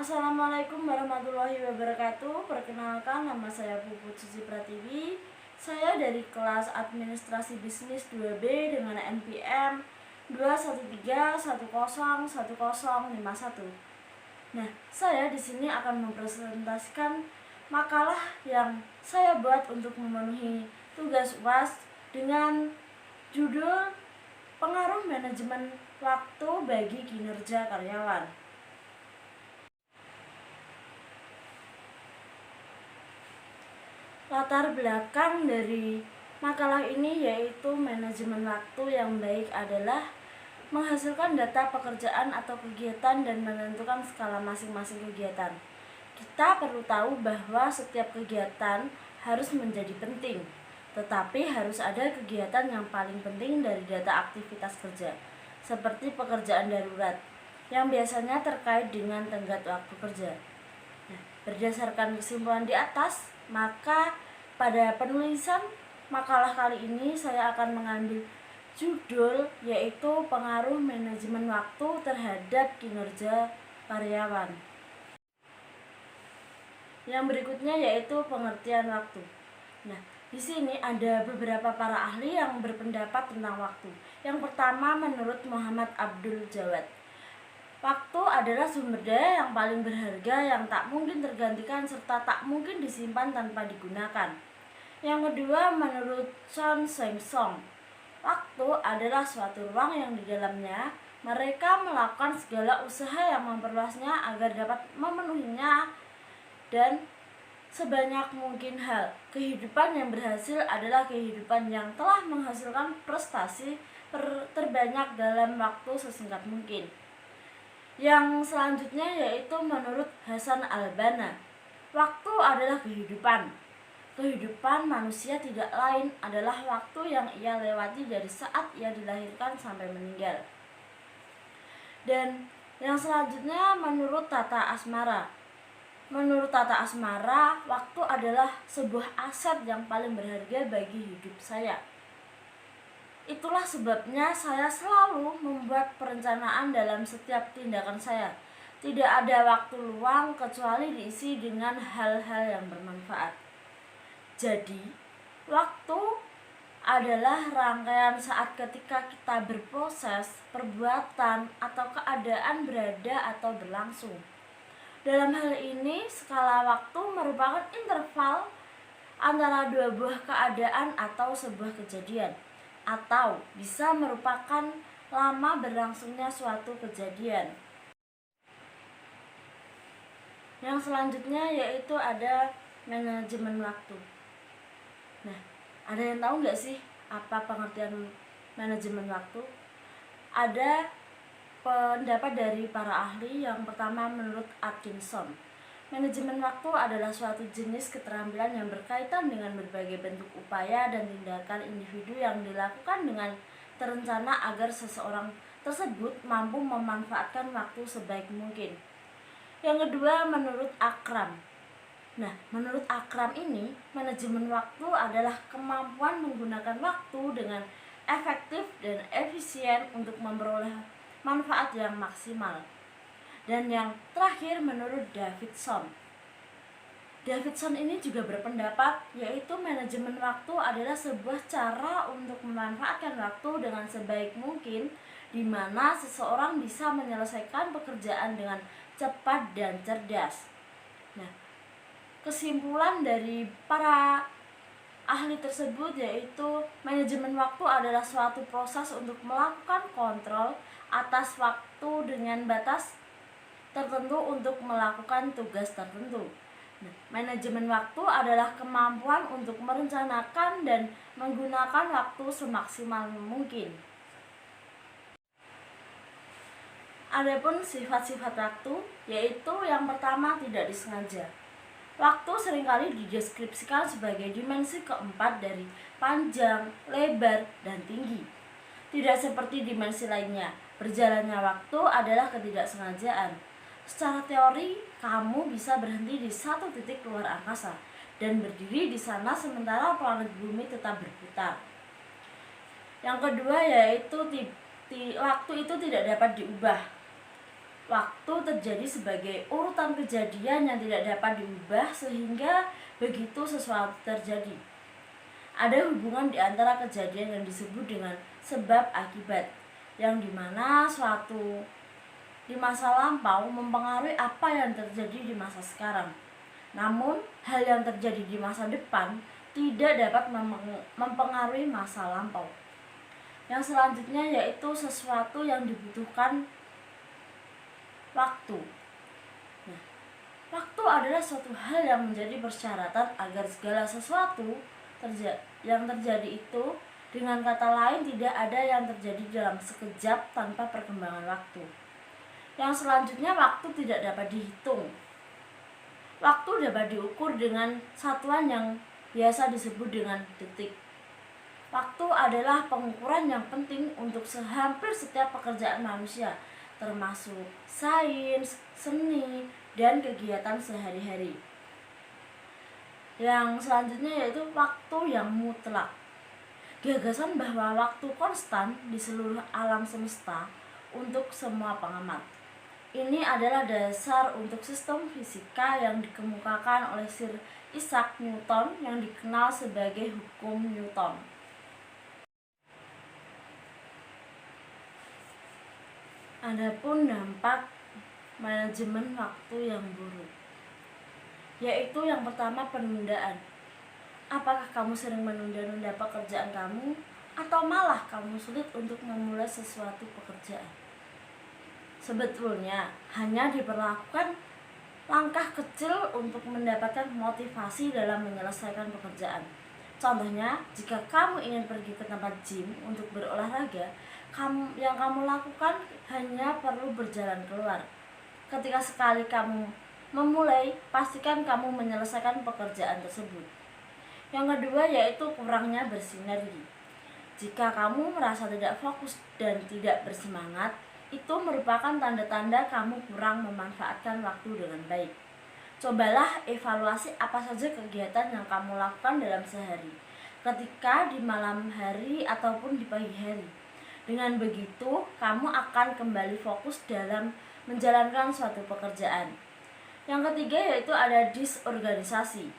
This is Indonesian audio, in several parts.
Assalamualaikum warahmatullahi wabarakatuh. Perkenalkan, nama saya Puput Suci Pratiwi. Saya dari kelas Administrasi Bisnis 2B dengan NPM 213101051. Nah, saya di sini akan mempresentasikan makalah yang saya buat untuk memenuhi tugas UAS dengan judul Pengaruh Manajemen Waktu bagi Kinerja Karyawan. Latar belakang dari makalah ini yaitu manajemen waktu yang baik adalah menghasilkan data pekerjaan atau kegiatan dan menentukan skala masing-masing kegiatan. Kita perlu tahu bahwa setiap kegiatan harus menjadi penting, tetapi harus ada kegiatan yang paling penting dari data aktivitas kerja, seperti pekerjaan darurat, yang biasanya terkait dengan tenggat waktu kerja. Berdasarkan kesimpulan di atas, maka pada penulisan makalah kali ini saya akan mengambil judul yaitu Pengaruh Manajemen Waktu terhadap Kinerja Karyawan. Yang berikutnya yaitu pengertian waktu. Nah, di sini ada beberapa para ahli yang berpendapat tentang waktu. Yang pertama menurut Muhammad Abdul Jawad, waktu adalah sumber daya yang paling berharga yang tak mungkin tergantikan serta tak mungkin disimpan tanpa digunakan. Yang kedua menurut Chon Seng Song, waktu adalah suatu ruang yang di dalamnya mereka melakukan segala usaha yang memperluasnya agar dapat memenuhinya dan sebanyak mungkin hal. Kehidupan yang berhasil adalah kehidupan yang telah menghasilkan prestasi terbanyak dalam waktu sesingkat mungkin. Yang selanjutnya yaitu menurut Hasan Al-Banna, waktu adalah kehidupan. Kehidupan manusia tidak lain adalah waktu yang ia lewati dari saat ia dilahirkan sampai meninggal. Dan yang selanjutnya menurut Tata Asmara. Menurut Tata Asmara, waktu adalah sebuah aset yang paling berharga bagi hidup saya. Itulah sebabnya saya selalu membuat perencanaan dalam setiap tindakan saya. Tidak ada waktu luang kecuali diisi dengan hal-hal yang bermanfaat. Jadi, waktu adalah rangkaian saat ketika kita berproses, perbuatan, atau keadaan berada atau berlangsung. Dalam hal ini, skala waktu merupakan interval antara dua buah keadaan atau sebuah kejadian, atau bisa merupakan lama berlangsungnya suatu kejadian. Yang selanjutnya yaitu ada manajemen waktu. Nah, ada yang tahu nggak sih apa pengertian manajemen waktu? Ada pendapat dari para ahli. Yang pertama menurut Atkinson, manajemen waktu adalah suatu jenis keterampilan yang berkaitan dengan berbagai bentuk upaya dan tindakan individu yang dilakukan dengan terencana agar seseorang tersebut mampu memanfaatkan waktu sebaik mungkin. Yang kedua menurut Akram. Nah, menurut Akram ini, manajemen waktu adalah kemampuan menggunakan waktu dengan efektif dan efisien untuk memperoleh manfaat yang maksimal. Dan yang terakhir menurut Davidson. Davidson ini juga berpendapat yaitu manajemen waktu adalah sebuah cara untuk memanfaatkan waktu dengan sebaik mungkin, di mana seseorang bisa menyelesaikan pekerjaan dengan cepat dan cerdas. Nah, kesimpulan dari para ahli tersebut yaitu manajemen waktu adalah suatu proses untuk melakukan kontrol atas waktu dengan batas tertentu untuk melakukan tugas tertentu. Nah, manajemen waktu adalah kemampuan untuk merencanakan dan menggunakan waktu semaksimal mungkin. Adapun sifat-sifat waktu yaitu yang pertama tidak disengaja. Waktu seringkali dideskripsikan sebagai dimensi keempat dari panjang, lebar, dan tinggi. Tidak seperti dimensi lainnya, berjalannya waktu adalah ketidaksengajaan. Secara teori, kamu bisa berhenti di satu titik luar angkasa dan berdiri di sana sementara planet bumi tetap berputar. Yang kedua yaitu waktu itu tidak dapat diubah. Waktu terjadi sebagai urutan kejadian yang tidak dapat diubah sehingga begitu sesuatu terjadi, ada hubungan di antara kejadian yang disebut dengan sebab akibat, yang dimana suatu di masa lampau mempengaruhi apa yang terjadi di masa sekarang. Namun, hal yang terjadi di masa depan tidak dapat mempengaruhi masa lampau. Yang selanjutnya yaitu sesuatu yang dibutuhkan waktu. Nah, waktu adalah suatu hal yang menjadi persyaratan agar segala sesuatu yang terjadi itu, dengan kata lain, tidak ada yang terjadi dalam sekejap tanpa perkembangan waktu. Yang selanjutnya, waktu tidak dapat dihitung. Waktu dapat diukur dengan satuan yang biasa disebut dengan detik. Waktu adalah pengukuran yang penting untuk hampir setiap pekerjaan manusia, termasuk sains, seni, dan kegiatan sehari-hari. Yang selanjutnya yaitu waktu yang mutlak. Gagasan bahwa waktu konstan di seluruh alam semesta untuk semua pengamat. Ini adalah dasar untuk sistem fisika yang dikemukakan oleh Sir Isaac Newton yang dikenal sebagai hukum Newton. Adapun dampak manajemen waktu yang buruk, yaitu yang pertama, penundaan. Apakah kamu sering menunda-nunda pekerjaan kamu, atau malah kamu sulit untuk memulai sesuatu pekerjaan? Sebetulnya hanya diperlakukan langkah kecil untuk mendapatkan motivasi dalam menyelesaikan pekerjaan. Contohnya, jika kamu ingin pergi ke tempat gym untuk berolahraga, yang kamu lakukan hanya perlu berjalan keluar. Ketika sekali kamu memulai, pastikan kamu menyelesaikan pekerjaan tersebut. Yang kedua yaitu kurangnya bersinergi. Jika kamu merasa tidak fokus dan tidak bersemangat, itu merupakan tanda-tanda kamu kurang memanfaatkan waktu dengan baik. Cobalah evaluasi apa saja kegiatan yang kamu lakukan dalam sehari, ketika di malam hari ataupun di pagi hari. Dengan begitu, kamu akan kembali fokus dalam menjalankan suatu pekerjaan. Yang ketiga yaitu ada disorganisasi.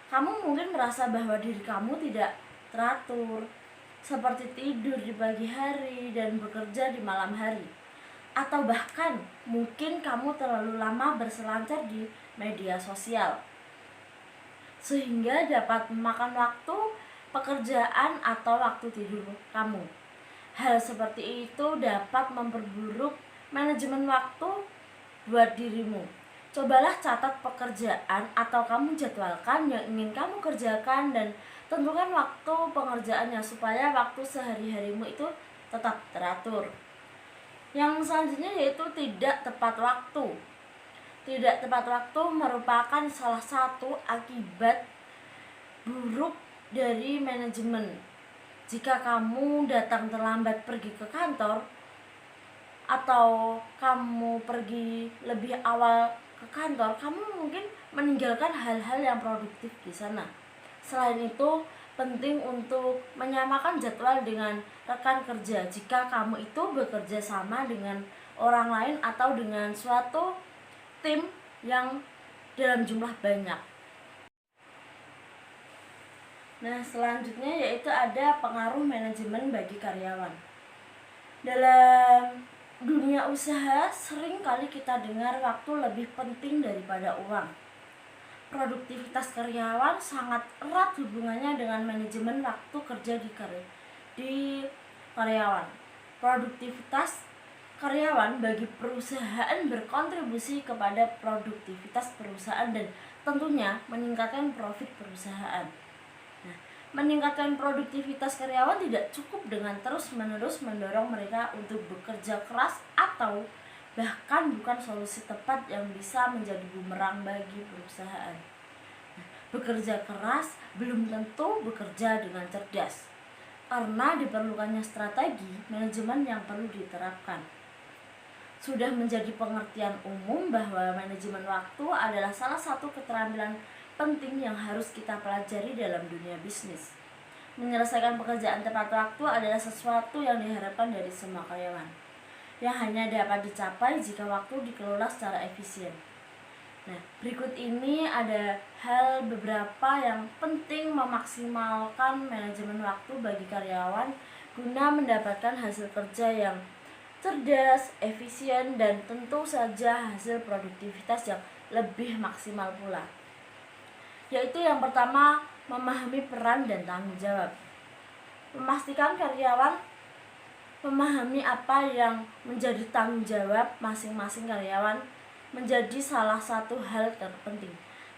Kamu mungkin merasa bahwa diri kamu tidak teratur, seperti tidur di pagi hari dan bekerja di malam hari. Atau bahkan mungkin kamu terlalu lama berselancar di media sosial, sehingga dapat memakan waktu pekerjaan atau waktu tidur kamu. Hal seperti itu dapat memperburuk manajemen waktu buat dirimu. Cobalah catat pekerjaan atau kamu jadwalkan yang ingin kamu kerjakan dan tentukan waktu pengerjaannya supaya waktu sehari-harimu itu tetap teratur. Yang selanjutnya yaitu tidak tepat waktu. Tidak tepat waktu merupakan salah satu akibat buruk dari manajemen. Jika kamu datang terlambat pergi ke kantor, atau kamu pergi lebih awal ke kantor, kamu mungkin meninggalkan hal-hal yang produktif di sana. Selain itu, penting untuk menyamakan jadwal dengan rekan kerja jika kamu itu bekerja sama dengan orang lain atau dengan suatu tim yang dalam jumlah banyak. Nah, selanjutnya yaitu ada pengaruh manajemen bagi karyawan. Dalam dunia usaha, sering kali kita dengar waktu lebih penting daripada uang. Produktivitas karyawan sangat erat hubungannya dengan manajemen waktu kerja di karyawan. Produktivitas karyawan bagi perusahaan berkontribusi kepada produktivitas perusahaan dan tentunya meningkatkan profit perusahaan. Nah, meningkatkan produktivitas karyawan tidak cukup dengan terus-menerus mendorong mereka untuk bekerja keras atau bahkan bukan solusi tepat yang bisa menjadi bumerang bagi perusahaan. Nah, bekerja keras belum tentu bekerja dengan cerdas, karena diperlukannya strategi manajemen yang perlu diterapkan. Sudah menjadi pengertian umum bahwa manajemen waktu adalah salah satu keterampilan penting yang harus kita pelajari dalam dunia bisnis. Menyelesaikan pekerjaan tepat waktu adalah sesuatu yang diharapkan dari semua karyawan. yang hanya dapat dicapai jika waktu dikelola secara efisien. Nah, berikut ini ada beberapa yang penting memaksimalkan manajemen waktu bagi karyawan guna mendapatkan hasil kerja yang cerdas, efisien, dan tentu saja hasil produktivitas yang lebih maksimal pula. Yaitu yang pertama, memahami peran dan tanggung jawab. Memastikan karyawan memahami apa yang menjadi tanggung jawab masing-masing karyawan menjadi salah satu hal terpenting.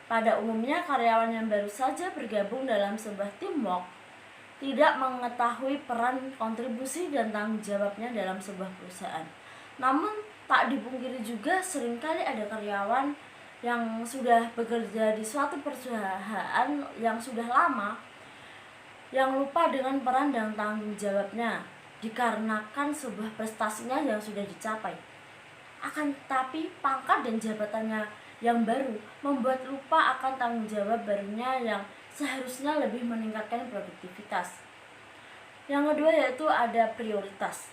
Pada umumnya karyawan yang baru saja bergabung dalam sebuah teamwork tidak mengetahui peran, kontribusi, dan tanggung jawabnya dalam sebuah perusahaan. Namun tak dipungkiri juga seringkali ada karyawan yang sudah bekerja di suatu perusahaan yang sudah lama yang lupa dengan peran dan tanggung jawabnya dikarenakan sebuah prestasinya yang sudah dicapai. Akan tetapi pangkat dan jabatannya yang baru membuat lupa akan tanggung jawab barunya yang seharusnya lebih meningkatkan produktivitas. Yang kedua yaitu ada prioritas.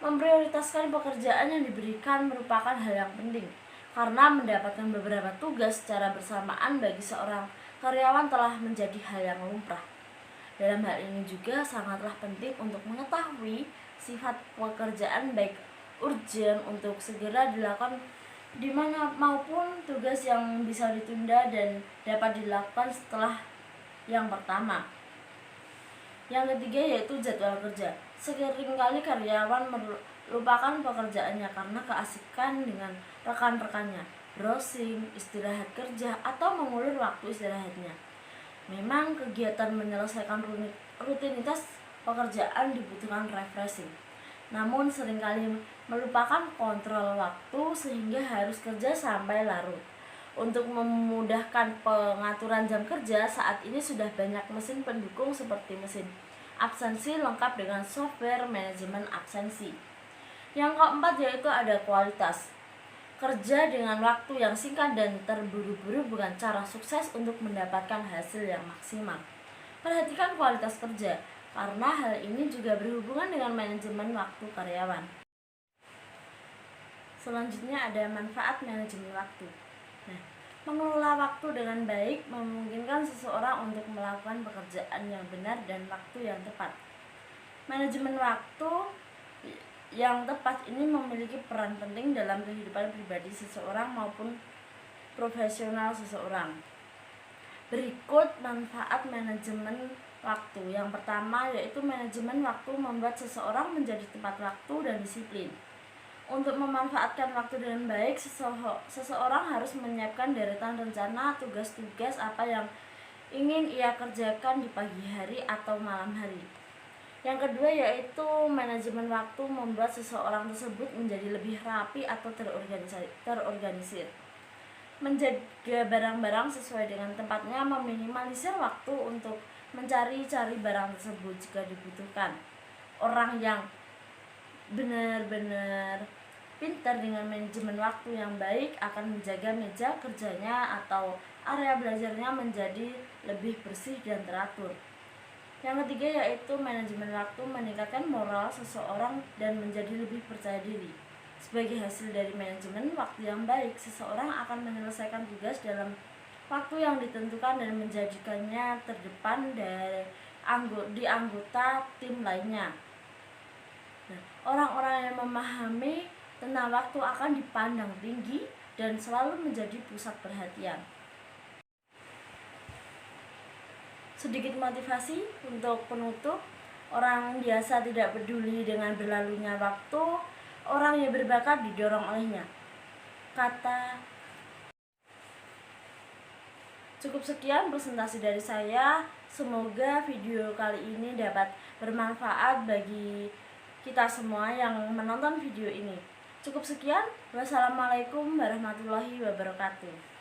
Memprioritaskan pekerjaan yang diberikan merupakan hal yang penting karena mendapatkan beberapa tugas secara bersamaan bagi seorang karyawan telah menjadi hal yang lumrah. Dalam hal ini juga sangatlah penting untuk mengetahui sifat pekerjaan baik urgent untuk segera dilakukan di mana maupun tugas yang bisa ditunda dan dapat dilakukan setelah yang pertama. Yang ketiga yaitu jadwal kerja. Seringkali karyawan melupakan pekerjaannya karena keasikan dengan rekan-rekannya, browsing, istirahat kerja, atau mengulur waktu istirahatnya. Memang kegiatan menyelesaikan rutinitas pekerjaan dibutuhkan refreshing, namun seringkali melupakan kontrol waktu sehingga harus kerja sampai larut. Untuk memudahkan pengaturan jam kerja, saat ini sudah banyak mesin pendukung seperti mesin absensi lengkap dengan software manajemen absensi. Yang keempat yaitu ada kualitas. Kerja dengan waktu yang singkat dan terburu-buru bukan cara sukses untuk mendapatkan hasil yang maksimal. Perhatikan kualitas kerja, karena hal ini juga berhubungan dengan manajemen waktu karyawan. Selanjutnya ada manfaat manajemen waktu. Nah, mengelola waktu dengan baik memungkinkan seseorang untuk melakukan pekerjaan yang benar dan waktu yang tepat. Manajemen waktu yang tepat ini memiliki peran penting dalam kehidupan pribadi seseorang maupun profesional seseorang. Berikut manfaat manajemen waktu. Yang pertama yaitu manajemen waktu membuat seseorang menjadi tepat waktu dan disiplin. Untuk memanfaatkan waktu dengan baik, seseorang harus menyiapkan deretan rencana tugas-tugas apa yang ingin ia kerjakan di pagi hari atau malam hari. Yang kedua yaitu manajemen waktu membuat seseorang tersebut menjadi lebih rapi atau terorganisir. Menjaga barang-barang sesuai dengan tempatnya, meminimalisir waktu untuk mencari-cari barang tersebut jika dibutuhkan. Orang yang benar-benar pintar dengan manajemen waktu yang baik akan menjaga meja kerjanya atau area belajarnya menjadi lebih bersih dan teratur. Yang ketiga yaitu manajemen waktu meningkatkan moral seseorang dan menjadi lebih percaya diri. Sebagai hasil dari manajemen waktu yang baik, seseorang akan menyelesaikan tugas dalam waktu yang ditentukan dan menjadikannya terdepan di anggota tim lainnya. Nah, orang-orang yang memahami tentang waktu akan dipandang tinggi dan selalu menjadi pusat perhatian. Sedikit motivasi untuk penutup. Orang biasa tidak peduli dengan berlalunya waktu, orang yang berbakat didorong olehnya. Cukup sekian presentasi dari saya. Semoga video kali ini dapat bermanfaat bagi kita semua yang menonton video ini. Cukup sekian. Wassalamualaikum warahmatullahi wabarakatuh.